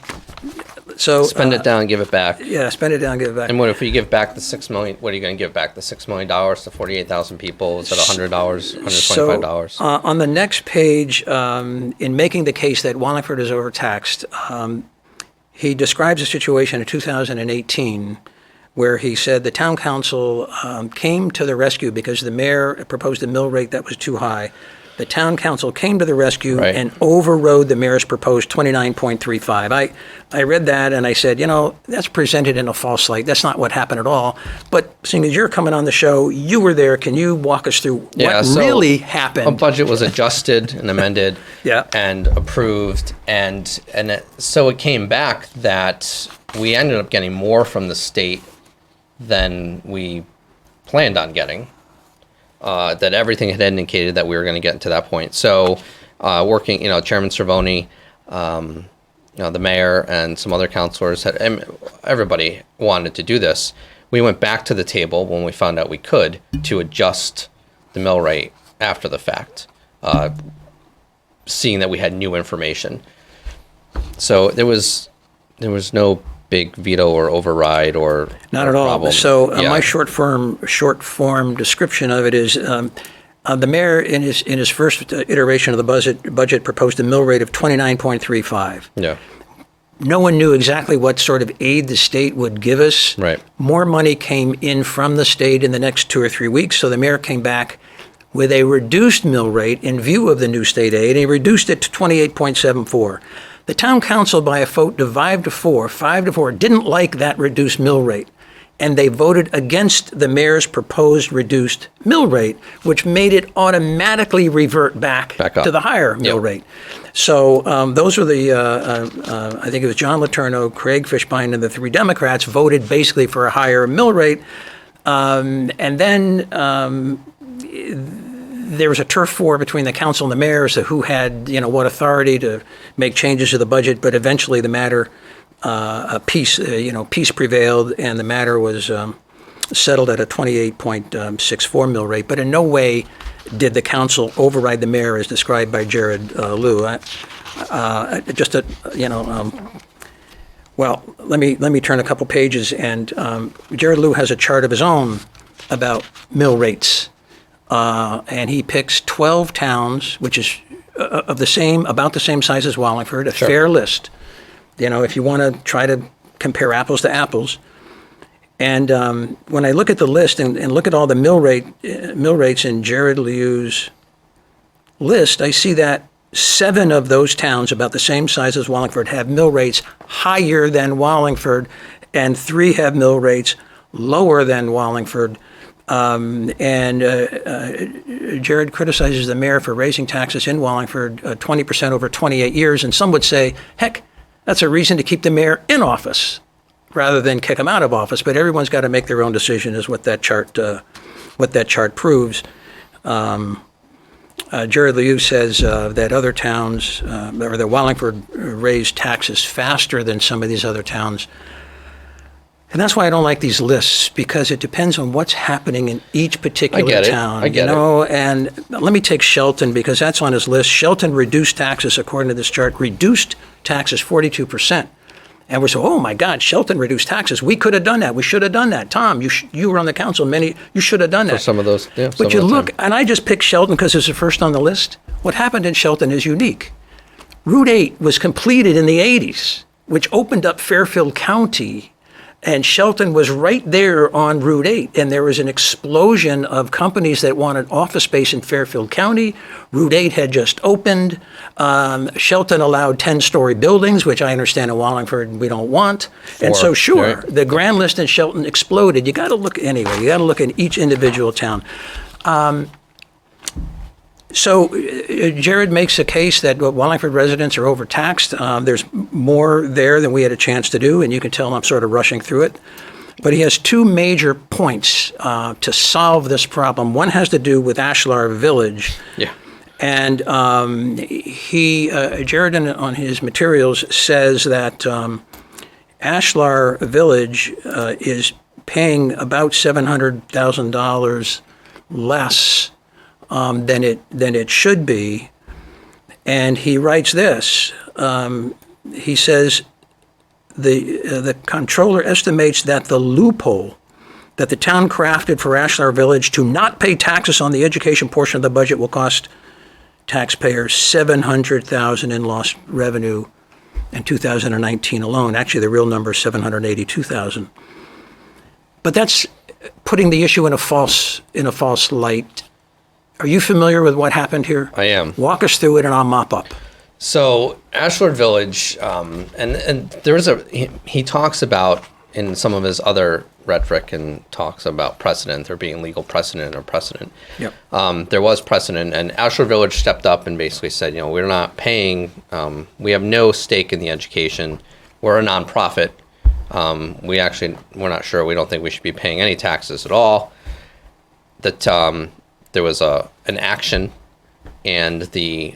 So spend it down, give it back. Yeah, spend it down, give it back. And what if you give back the $6 million? What are you going to give back? The $6 million to 48,000 people? Is it $100, $125? So on the next page, in making the case that Wallingford is overtaxed, he describes a situation in 2018 where he said the town council came to the rescue because the mayor proposed a mill rate that was too high. The town council came to the rescue and overrode the mayor's proposed 29.35. I read that and I said, that's presented in a false light. That's not what happened at all. But seeing as you're coming on the show, you were there. Can you walk us through what really happened? A budget was adjusted and amended and approved. So it came back that we ended up getting more from the state than we planned on getting. That everything had indicated that we were going to get to that point. So, working, Chairman Cervoni, the mayor, and some other councilors, everybody wanted to do this. We went back to the table when we found out we could to adjust the mill rate after the fact, seeing that we had new information. So there was no big veto or override or not at all. Problem. So my short form description of it is the mayor in his first iteration of the budget proposed a mill rate of 29.35. Yeah. No one knew exactly what sort of aid the state would give us. Right. More money came in from the state in the next 2 or 3 weeks, so the mayor came back with a reduced mill rate in view of the new state aid, and he reduced it to 28.74. The town council, by a vote of 5 to 4, didn't like that reduced mill rate, and they voted against the mayor's proposed reduced mill rate, which made it automatically revert back to the higher mill rate. So those were I think it was John Letourneau, Craig Fishbein, and the 3 Democrats voted basically for a higher mill rate. And then there was a turf war between the council and the mayor as to who had, what authority to make changes to the budget. But eventually the matter, peace prevailed, and the matter was settled at a 28.64 mill rate. But in no way did the council override the mayor as described by Jared Liu. Well, let me turn a couple pages, and Jared Liu has a chart of his own about mill rates. and he picks 12 towns, which is about the same size as Wallingford, a fair list. If you want to try to compare apples to apples. And when I look at the list and look at all the mill rates in Jared Liu's list, I see that 7 of those towns, about the same size as Wallingford, have mill rates higher than Wallingford, and 3 have mill rates lower than Wallingford. Jared criticizes the mayor for raising taxes in Wallingford 20% over 28 years, and some would say, heck, that's a reason to keep the mayor in office rather than kick him out of office. But everyone's got to make their own decision, is what that chart proves. Jared Liu says that other towns, or that Wallingford raised taxes faster than some of these other towns. And that's why I don't like these lists, because it depends on what's happening in each particular town. I get it. And let me take Shelton, because that's on his list. Shelton reduced taxes, according to this chart, reduced taxes 42%. And we're saying, oh my God, Shelton reduced taxes. We could have done that. We should have done that. Tom, you were on the council. You should have done that. For some of those, yeah. But you look, and I just picked Shelton because it's the first on the list. What happened in Shelton is unique. Route 8 was completed in the 80s, which opened up Fairfield County. And Shelton was right there on Route 8, and there was an explosion of companies that wanted office space in Fairfield County. Route 8 had just opened. Shelton allowed 10-story buildings, which I understand in Wallingford we don't want. And so, sure, right. The grand list in Shelton exploded. You got to look anyway. You got to look in each individual town. So Jared makes a case that Wallingford residents are overtaxed. There's more there than we had a chance to do, and you can tell I'm sort of rushing through it. But he has 2 major points to solve this problem. One has to do with Ashlar Village. Yeah. And Jared on his materials says that Ashlar Village is paying about $700,000 less than it should be. And he writes this. He says the comptroller estimates that the loophole that the town crafted for Ashlar Village to not pay taxes on the education portion of the budget will cost taxpayers $700,000 in lost revenue in 2019 alone. Actually, the real number is $782,000. But that's putting the issue in a false light. Are you familiar with what happened here? I am. Walk us through it, and I'll mop up. So Ashland Village, and there is he talks about in some of his other rhetoric and talks about precedent, there being legal precedent or precedent. Yep. There was precedent, and Ashland Village stepped up and basically said, we're not paying, we have no stake in the education. We're a nonprofit. We're not sure. We don't think we should be paying any taxes at all. That there was an action, and the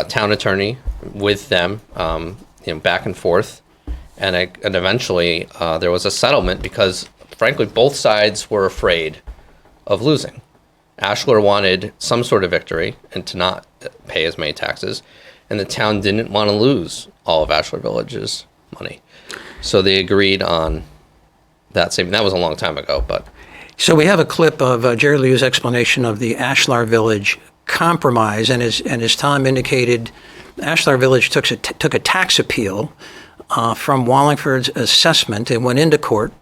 town attorney with them, back and forth, and eventually there was a settlement because, frankly, both sides were afraid of losing. Ashlar wanted some sort of victory and to not pay as many taxes, and the town didn't want to lose all of Ashlar Village's money, so they agreed on that same. That was a long time ago, but. So we have a clip of Jerry Liu's explanation of the Ashlar Village compromise, and as Tom indicated, Ashlar Village took a tax appeal from Wallingford's assessment and went into court.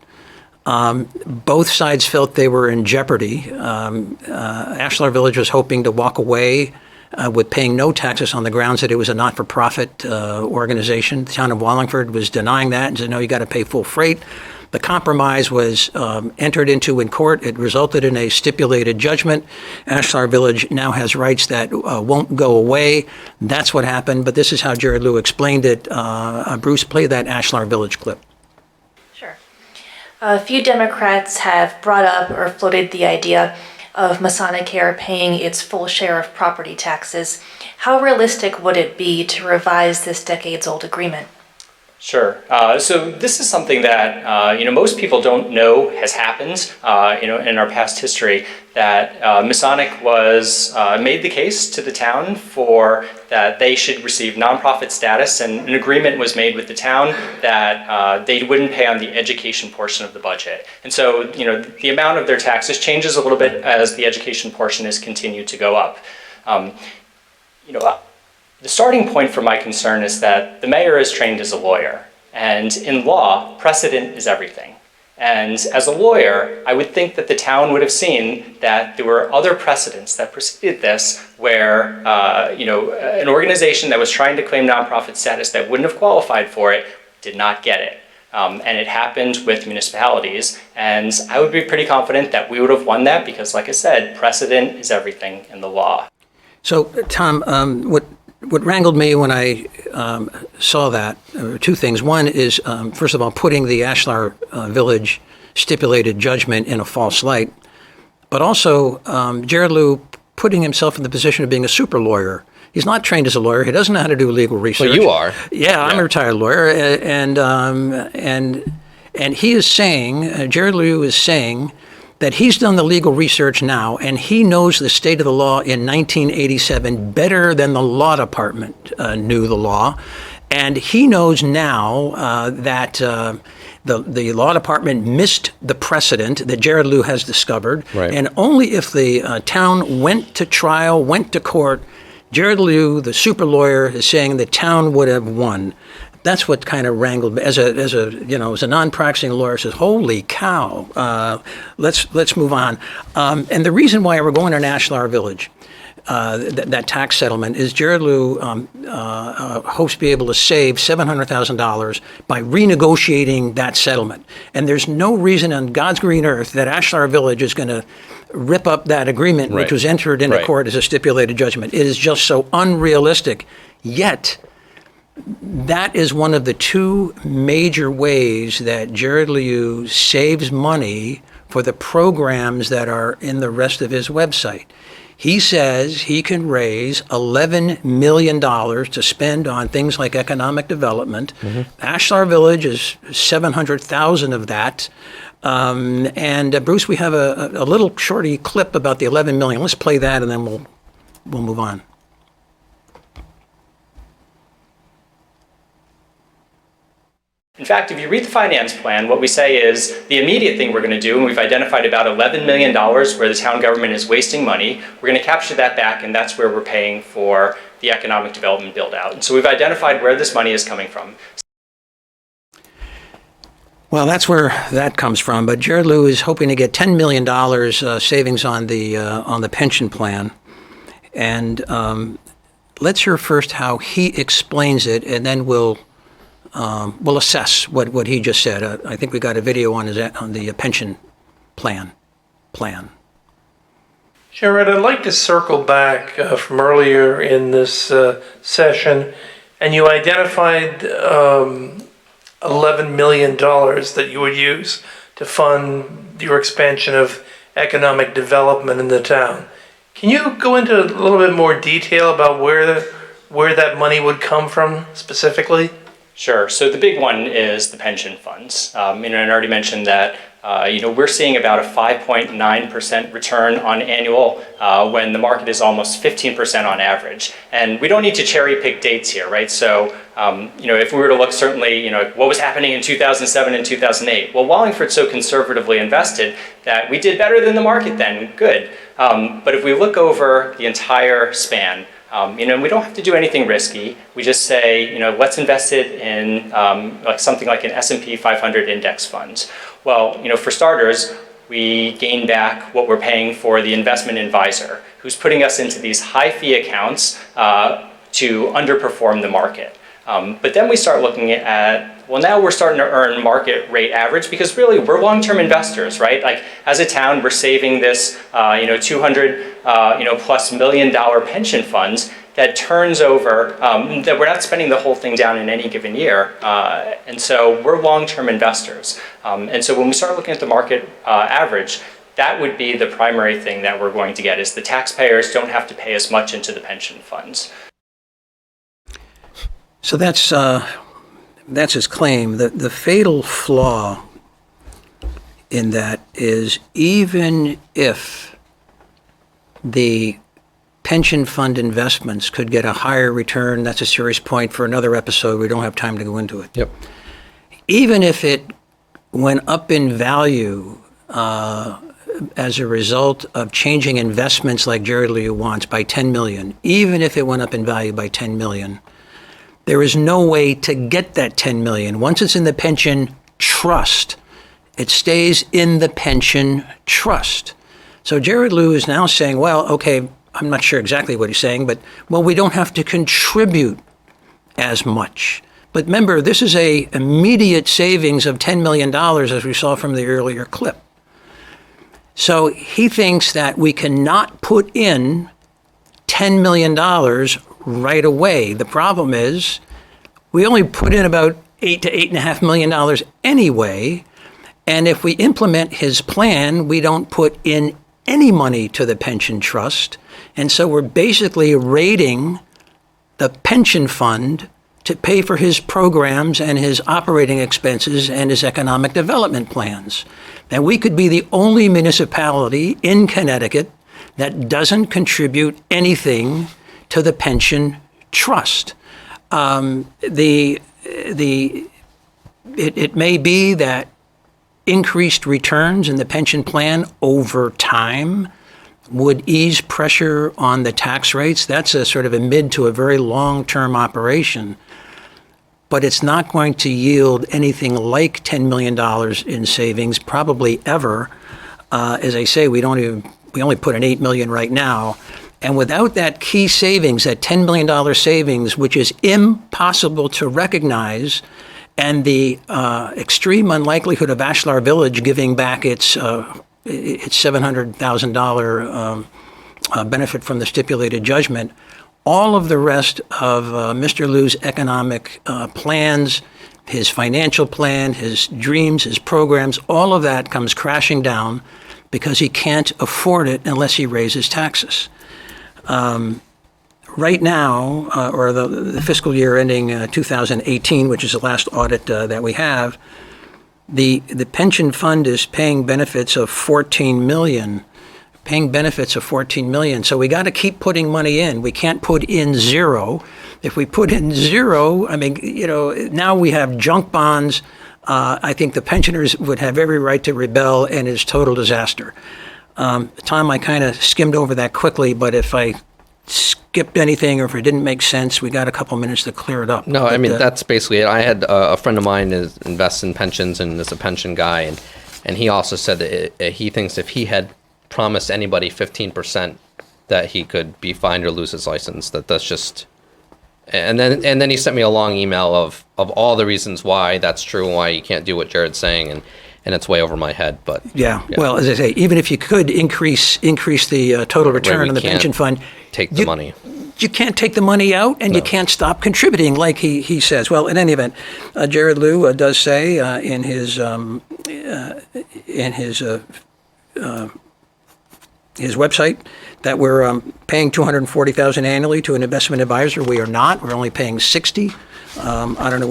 Both sides felt they were in jeopardy. Ashlar Village was hoping to walk away with paying no taxes on the grounds that it was a not-for-profit organization. The town of Wallingford was denying that and said, no, you got to pay full freight. The compromise was entered into in court. It resulted in a stipulated judgment. Ashlar Village now has rights that won't go away. That's what happened, but this is how Jared Liu explained it. Bruce, play that Ashlar Village clip. Sure. A few Democrats have brought up or floated the idea of Masonic paying its full share of property taxes. How realistic would it be to revise this decades-old agreement? Sure. So this is something that most people don't know has happened. In our past history, that Masonic was made the case to the town for that they should receive nonprofit status, and an agreement was made with the town that they wouldn't pay on the education portion of the budget. And so the amount of their taxes changes a little bit as the education portion is continued to go up. The starting point for my concern is that the mayor is trained as a lawyer, and in law, precedent is everything. And as a lawyer, I would think that the town would have seen that there were other precedents that preceded this where, an organization that was trying to claim nonprofit status that wouldn't have qualified for it did not get it. And it happened with municipalities, and I would be pretty confident that we would have won that because, like I said, precedent is everything in the law. So, Tom, what wrangled me when I saw that, two things. One is, first of all, putting the Ashlar Village stipulated judgment in a false light, but also Jared Lew putting himself in the position of being a super lawyer. He's not trained as a lawyer. He doesn't know how to do legal research. Well, you are. Yeah, I'm a retired lawyer, and he is saying, Jared Lew is saying, that he's done the legal research now, and he knows the state of the law in 1987 better than the law department knew the law. And he knows now that the law department missed the precedent that Jared Lew has discovered. Right. And only if the town went to trial, went to court, Jared Lew, the super lawyer, is saying the town would have won. That's what kind of wrangled me as a non-practicing lawyer. Says, "Holy cow! Let's move on." And the reason why we're going to Ashlar Village, that tax settlement, is Jared Lew hopes to be able to save $700,000 by renegotiating that settlement. And there's no reason on God's green earth that Ashlar Village is going to rip up that agreement, which was entered into court as a stipulated judgment. It is just so unrealistic. Yet, that is one of the two major ways that Jared Lew saves money for the programs that are in the rest of his website. He says he can raise $11 million to spend on things like economic development. Ashlar Village is $700,000 of that. And Bruce, we have a little shorty clip about the $11 million. Let's play that, and then we'll move on. In fact, if you read the finance plan, what we say is the immediate thing we're going to do, and we've identified about $11 million where the town government is wasting money, we're going to capture that back, and that's where we're paying for the economic development build out. And so we've identified where this money is coming from. Well, that's where that comes from. But Jared Lew is hoping to get $10 million savings on the pension plan. And let's hear first how he explains it, and then we'll assess what he just said. I think we got a video on the pension plan. Jared, I'd like to circle back from earlier in this session, and you identified $11 million that you would use to fund your expansion of economic development in the town. Can you go into a little bit more detail about where that money would come from specifically? Sure. So the big one is the pension funds. And I already mentioned that we're seeing about a 5.9% return on annual when the market is almost 15% on average. And we don't need to cherry pick dates here, right? So, if we were to look certainly, what was happening in 2007 and 2008? Well, Wallingford's so conservatively invested that we did better than the market then. Good. But if we look over the entire span, we don't have to do anything risky. We just say, let's invest it in something like an S&P 500 index fund. Well, for starters, we gain back what we're paying for the investment advisor, who's putting us into these high fee accounts to underperform the market. But then we start looking at, well, now we're starting to earn market rate average because really we're long-term investors, right? Like as a town, we're saving this, $200 plus $1 million pension funds that turns over, that we're not spending the whole thing down in any given year. And so we're long-term investors. And so when we start looking at the market average, that would be the primary thing that we're going to get is the taxpayers don't have to pay as much into the pension funds. So that's That's his claim. The fatal flaw in that is, even if the pension fund investments could get a higher return, that's a serious point for another episode. We don't have time to go into it. Yep. Even if it went up in value as a result of changing investments like Jared Liu wants by 10 million, even if it went up in value by 10 million, there is no way to get that 10 million. Once it's in the pension trust, it stays in the pension trust. So Jared Liu is now saying, well, okay, I'm not sure exactly what he's saying, but, well, we don't have to contribute as much. But remember, this is a immediate savings of $10 million, as we saw from the earlier clip. So he thinks that we cannot put in $10 million right away. The problem is we only put in about $8 to $8.5 million anyway. And if we implement his plan, we don't put in any money to the pension trust. And so we're basically raiding the pension fund to pay for his programs and his operating expenses and his economic development plans. And we could be the only municipality in Connecticut that doesn't contribute anything to the pension trust. It may be that increased returns in the pension plan over time would ease pressure on the tax rates. That's a sort of a mid to a very long-term operation. But it's not going to yield anything like $10 million in savings, probably ever. As I say, we only put in $8 million right now. And without that key savings, that $10 million savings, which is impossible to recognize, and the extreme unlikelihood of Ashlar Village giving back its $700,000 benefit from the stipulated judgment, all of the rest of Mr. Liu's economic plans, his financial plan, his dreams, his programs, all of that comes crashing down because he can't afford it unless he raises taxes. Right now, or the fiscal year ending 2018, which is the last audit that we have, the pension fund is paying benefits of $14 million. So we got to keep putting money in. We can't put in zero. If we put in zero, I mean, now we have junk bonds. I think the pensioners would have every right to rebel, and it's total disaster. Tom, I kind of skimmed over that quickly, but if I skipped anything or if it didn't make sense, we got a couple minutes to clear it up. No, I mean, that's basically it. I had a friend of mine is invests in pensions and is a pension guy, and he also said that he thinks if he had promised anybody 15% that he could be fined or lose his license, that's just... And then he sent me a long email of all the reasons why that's true and why you can't do what Jared's saying, and it's way over my head. But yeah. Well, as I say, even if you could increase the total return on the pension fund, take the money. You can't take the money out, and you can't stop contributing, like he says. Well, in any event, Jared Liu does say in his website that we're paying $240,000 annually to an investment advisor. We are not. We're only paying $60,000. I don't know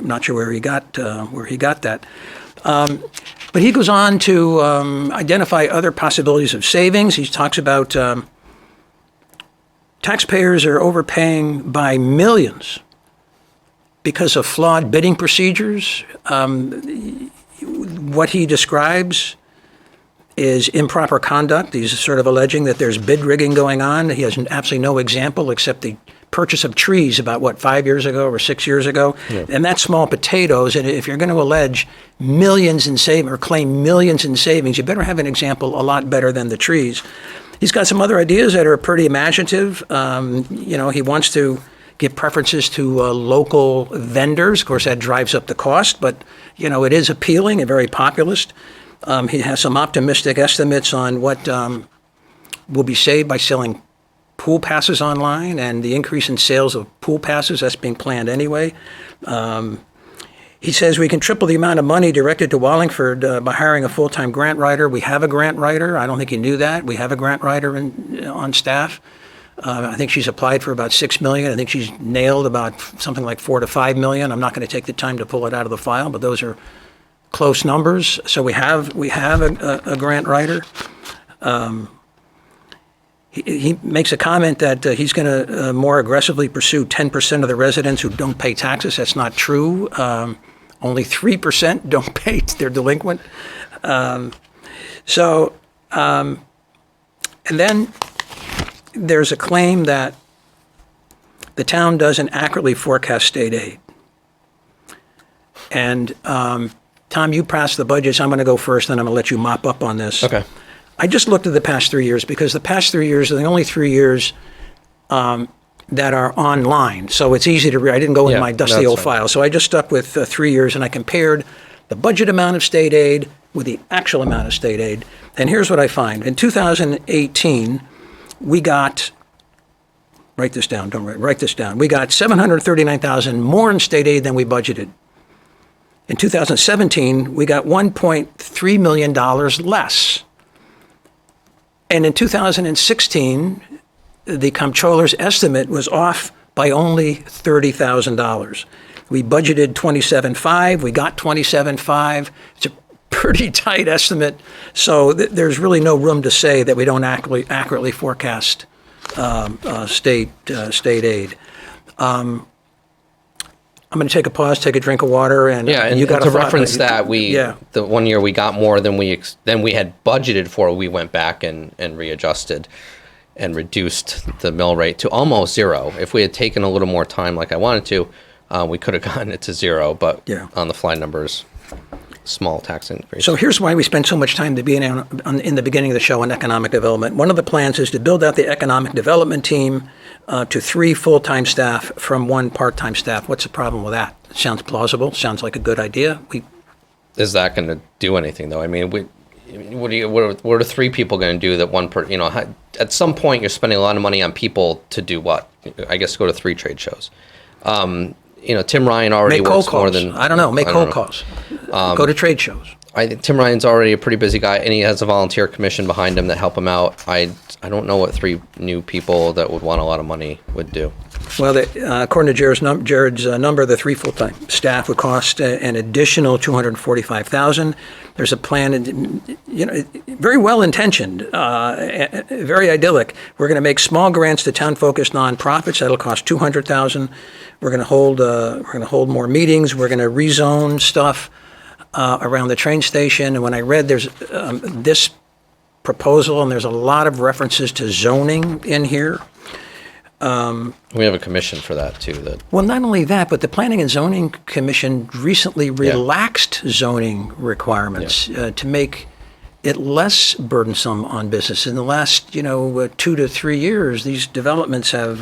not sure where he got that. But he goes on to identify other possibilities of savings. He talks about taxpayers are overpaying by millions because of flawed bidding procedures. What he describes is improper conduct. He's sort of alleging that there's bid rigging going on. He has absolutely no example except the purchase of trees about, 5 years ago or 6 years ago? Yeah. And that's small potatoes. And if you're going to allege millions in savings or claim millions in savings, you better have an example a lot better than the trees. He's got some other ideas that are pretty imaginative. He wants to give preferences to local vendors. Of course, that drives up the cost, but, it is appealing and very populist. He has some optimistic estimates on what will be saved by selling pool passes online and the increase in sales of pool passes. That's being planned anyway. He says we can triple the amount of money directed to Wallingford by hiring a full-time grant writer. We have a grant writer. I don't think you knew that. We have a grant writer on staff. I think she's applied for about $6 million. I think she's nailed about something like $4 to $5 million. I'm not going to take the time to pull it out of the file, but those are close numbers. So we have a grant writer. He makes a comment that he's going to more aggressively pursue 10% of the residents who don't pay taxes. That's not true. Only 3% don't pay; they're delinquent. And then there's a claim that the town doesn't accurately forecast state aid. And Tom, you passed the budget, so I'm going to go first, then I'm going to let you mop up on this. Okay. I just looked at the past 3 years because the past 3 years are the only 3 years that are online. So it's easy to read. I didn't go in my dusty old file. So I just stuck with 3 years and I compared the budget amount of state aid with the actual amount of state aid. And here's what I find. In 2018, we got, write this down, write this down. We got $739,000 more in state aid than we budgeted. In 2017, we got $1.3 million less. And in 2016, the comptroller's estimate was off by only $30,000. We budgeted $27.5, we got $27.5. It's a pretty tight estimate. So there's really no room to say that we don't accurately forecast state aid. I'm going to take a pause, take a drink of water, and and you got to reference that the 1 year we got more than we had budgeted for. We went back and readjusted and reduced the mill rate to almost zero. If we had taken a little more time, like I wanted to, we could have gotten it to zero. But on the fly numbers, small tax increase. So here's why we spend so much time in the beginning of the show on economic development. One of the plans is to build out the economic development team to 3 full-time staff from 1 part-time staff. What's the problem with that? Sounds plausible. Sounds like a good idea. Is that going to do anything, though? I mean, what are 3 people going to do that one per? At some point, you're spending a lot of money on people to do what? I guess go to 3 trade shows. Tim Ryan already works more than make cold calls. Go to trade shows. I think Tim Ryan's already a pretty busy guy, and he has a volunteer commission behind him that help him out. I don't know what 3 new people that would want a lot of money would do. Well, according to Jared's number, the 3 full-time staff would cost an additional $245,000. There's a plan, very well-intentioned, very idyllic. We're going to make small grants to town-focused nonprofits. That'll cost $200,000. We're going to hold more meetings. We're going to rezone stuff around the train station. And when I read there's this proposal, and there's a lot of references to zoning in here. We have a commission for that too. Well, not only that, but the Planning and Zoning Commission recently relaxed zoning requirements to make it less burdensome on business. In the last, 2 to 3 years, these developments have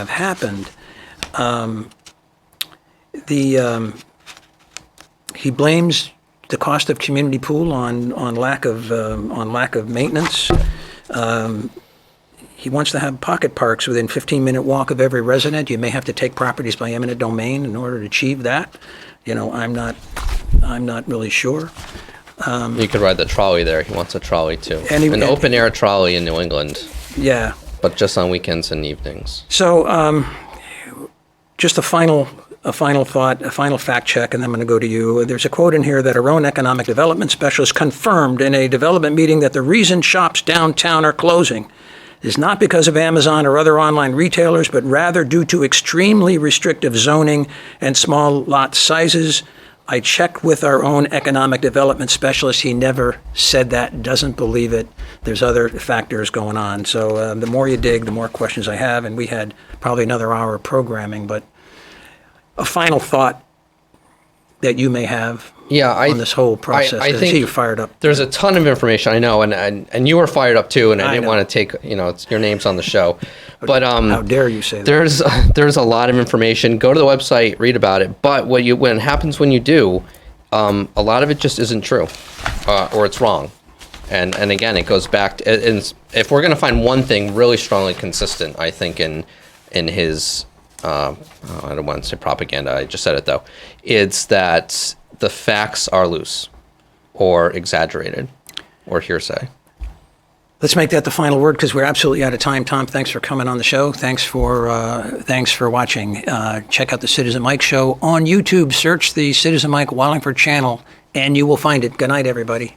happened. He blames the cost of community pool on lack of maintenance. He wants to have pocket parks within 15-minute walk of every resident. You may have to take properties by eminent domain in order to achieve that. I'm not really sure. You could ride the trolley there. He wants a trolley too. An open air trolley in New England. Yeah. But just on weekends and evenings. So, just a final thought, a final fact check, and then I'm going to go to you. There's a quote in here that our own economic development specialist confirmed in a development meeting that the reason shops downtown are closing is not because of Amazon or other online retailers, but rather due to extremely restrictive zoning and small lot sizes. I checked with our own economic development specialist. He never said that, doesn't believe it. There's other factors going on. So the more you dig, the more questions I have. And we had probably another hour of programming, but a final thought that you may have on this whole process. I think you're fired up. There's a ton of information, I know, and you were fired up too, and I didn't want to take, it's your name's on the show. But how dare you say that? There's a lot of information. Go to the website, read about it. But when it happens when you do, a lot of it just isn't true, or it's wrong. And again, it goes back to, and if we're going to find one thing really strongly consistent, I think in his I don't want to say propaganda, I just said it though, it's that the facts are loose or exaggerated or hearsay. Let's make that the final word because we're absolutely out of time. Tom, thanks for coming on the show. Thanks for watching. Check out the Citizen Mike Show on YouTube. Search the Citizen Mike Wallingford channel, and you will find it. Good night, everybody.